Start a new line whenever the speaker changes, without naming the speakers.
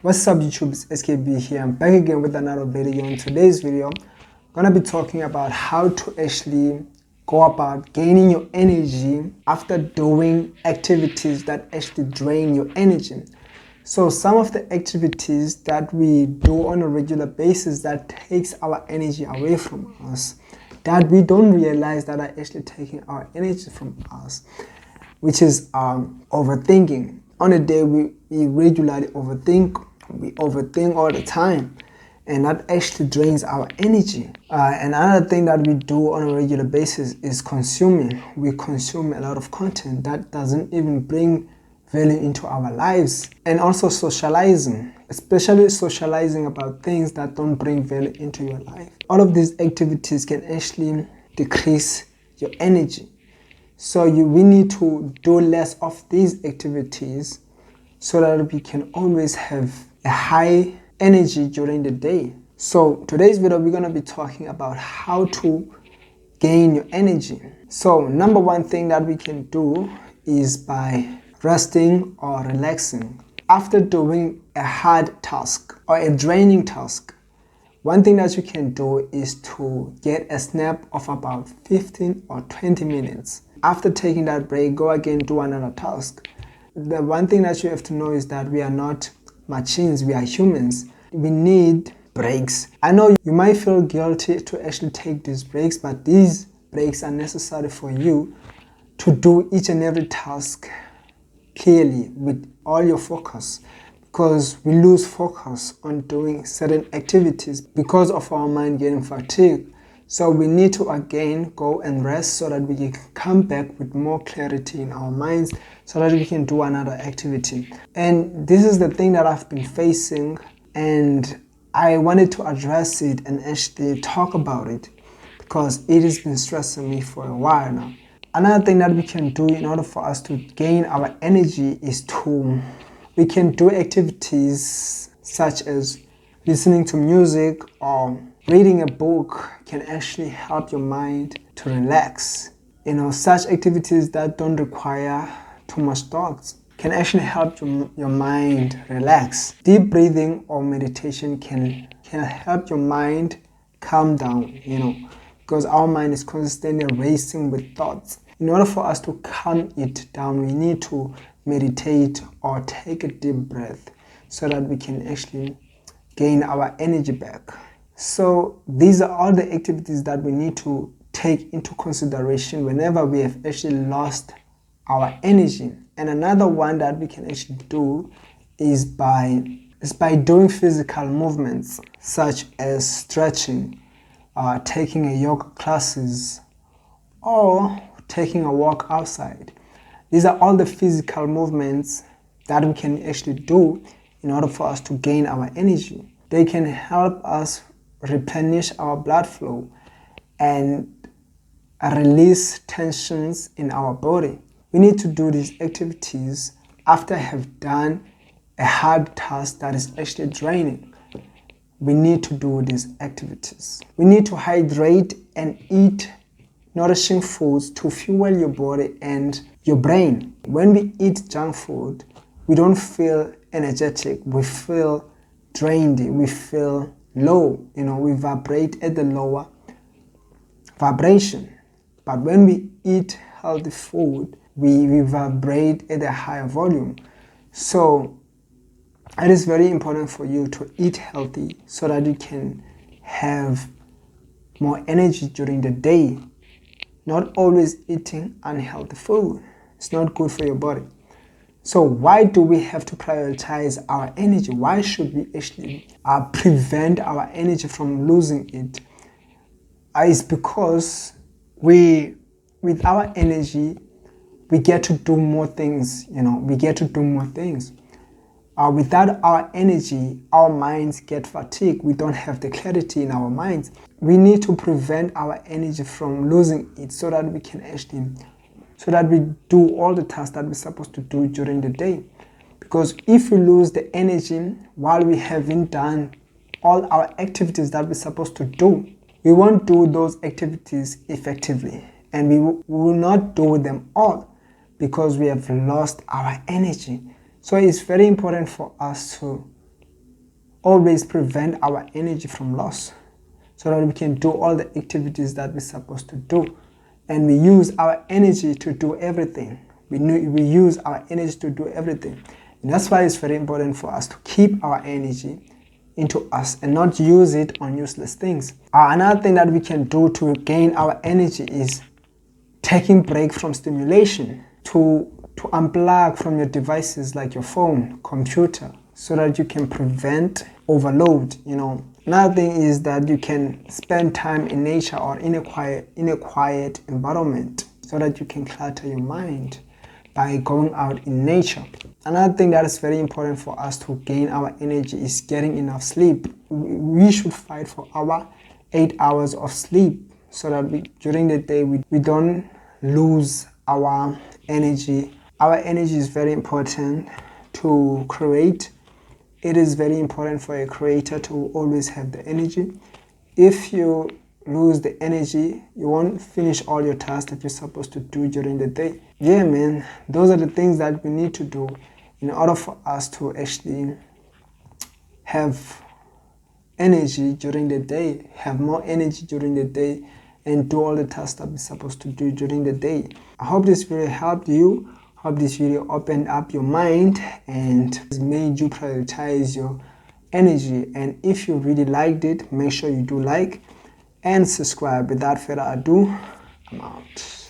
What's up YouTube, it's SKB here. I'm back again with another video. In today's video, I'm gonna be talking about how to actually go about gaining your energy after doing activities that actually drain your energy. So some of the activities that we do on a regular basis that takes our energy away from us, that we don't realize that are actually taking our energy from us, which is overthinking. On a day we regularly overthink. We overthink all the time, and that actually drains our energy. Another thing that we do on a regular basis is consuming. We consume a lot of content that doesn't even bring value into our lives. And also socializing, especially socializing about things that don't bring value into your life. All of these activities can actually decrease your energy. So we need to do less of these activities so that we can always have a high energy during the day. So today's video, we're going to be talking about how to gain your energy. So number one thing that we can do is by resting or relaxing. After doing a hard task or a draining task, one thing that you can do is to get a snap of about 15 or 20 minutes. After taking that break, go again, do another task. The one thing that you have to know is that we are not machines, we are humans. We need breaks. I know you might feel guilty to actually take these breaks, but these breaks are necessary for you to do each and every task clearly with all your focus, because we lose focus on doing certain activities because of our mind getting fatigued. So we need to again go and rest so that we can come back with more clarity in our minds so that we can do another activity. And this is the thing that I've been facing, and I wanted to address it and actually talk about it because it has been stressing me for a while now. Another thing that we can do in order for us to gain our energy is we can do activities such as listening to music or reading a book can actually help your mind to relax. Such activities that don't require too much thoughts can actually help your mind relax. Deep breathing or meditation can help your mind calm down, because our mind is constantly racing with thoughts. In order for us to calm it down, we need to meditate or take a deep breath so that we can actually gain our energy back. So these are all the activities that we need to take into consideration whenever we have actually lost our energy. And another one that we can actually do is by doing physical movements such as stretching, taking a yoga classes, or taking a walk outside. These are all the physical movements that we can actually do in order for us to gain our energy. They can help us replenish our blood flow and release tensions in our body. We need to do these activities after have done a hard task that is actually draining. We need to do these activities. We need to hydrate and eat nourishing foods to fuel your body and your brain. When we eat junk food, we don't feel energetic, we feel drained, we feel low, we vibrate at the lower vibration. But when we eat healthy food, we vibrate at a higher volume. So it is very important for you to eat healthy so that you can have more energy during the day. Not always eating unhealthy food. It's not good for your body. So why do we have to prioritize our energy? Why should we actually prevent our energy from losing it? It's because with our energy, we get to do more things, we get to do more things. Without our energy, our minds get fatigued. We don't have the clarity in our minds. We need to prevent our energy from losing it so that we can we do all the tasks that we're supposed to do during the day. Because if we lose the energy while we haven't done all our activities that we're supposed to do, we won't do those activities effectively, and we will not do them all because we have lost our energy. So it's very important for us to always prevent our energy from loss, so that we can do all the activities that we're supposed to do. And we use our energy to do everything. We use our energy to do everything. And that's why it's very important for us to keep our energy into us and not use it on useless things. Another thing that we can do to gain our energy is taking break from stimulation, to unplug from your devices like your phone, computer, so that you can prevent overload. Another thing is that you can spend time in nature or in a quiet environment, so that you can clutter your mind by going out in nature. Another thing that is very important for us to gain our energy is getting enough sleep. We should fight for our 8 hours of sleep, so that during the day we don't lose our energy. Our energy is very important to create. It is very important for a creator to always have the energy. If you lose the energy, you won't finish all your tasks that you're supposed to do during the day. Yeah, man, those are the things that we need to do in order for us to actually have energy during the day, have more energy during the day, and do all the tasks that we're supposed to do during the day. I hope this video helped you. Hope this video opened up your mind and made you prioritize your energy. And if you really liked it, make sure you do like and subscribe. Without further ado, I'm out.